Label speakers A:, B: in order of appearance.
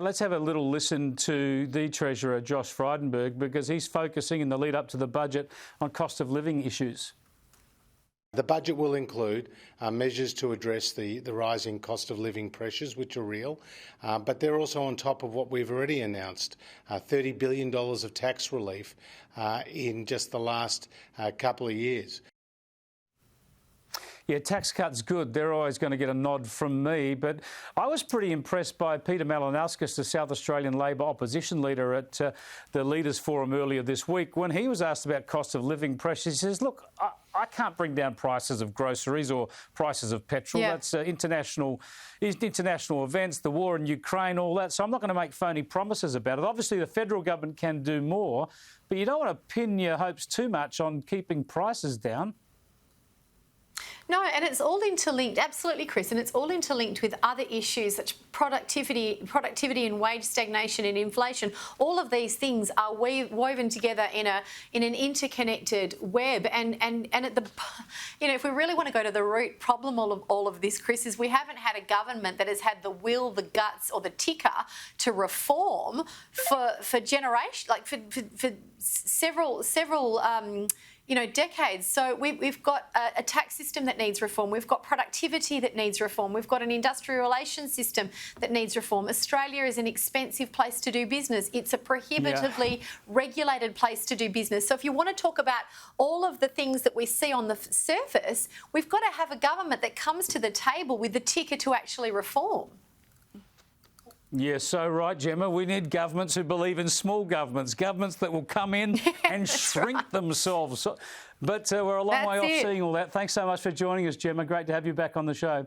A: Let's have a little listen to the Treasurer, Josh Frydenberg, because he's focusing in the lead up to the budget on cost of living issues.
B: The budget will include measures to address the rising cost of living pressures, which are real, but they're also on top of what we've already announced, $30 billion of tax relief in just the last couple of years.
A: Yeah, tax cuts good. They're always going to get a nod from me. But I was pretty impressed by Peter Malinauskas, the South Australian Labor opposition leader at the Leaders Forum earlier this week, when he was asked about cost of living pressures. He says, look, I can't bring down prices of groceries or prices of petrol.
C: Yeah.
A: That's international events, the war in Ukraine, all that. So I'm not going to make phony promises about it. Obviously, the federal government can do more, but you don't want to pin your hopes too much on keeping prices down.
C: No, and it's all interlinked, absolutely, Chris, and it's all interlinked with other issues such productivity and wage stagnation and inflation. All of these things are woven together in an interconnected web. And at the, if we really want to go to the root problem of all of this, Chris, is we haven't had a government that has had the will, the guts, or the ticker to reform for generations, like for several decades. So we've got a tax system that needs reform. We've got productivity that needs reform. We've got an industrial relations system that needs reform. Australia is an expensive place to do business. It's a prohibitively regulated place to do business. So if you want to talk about all of the things that we see on the surface, we've got to have a government that comes to the table with the ticker to actually reform.
A: Yes, so right, Gemma. We need governments who believe in small governments that will come in and shrink themselves. But we're a long way off seeing all that. Thanks so much for joining us, Gemma. Great to have you back on the show.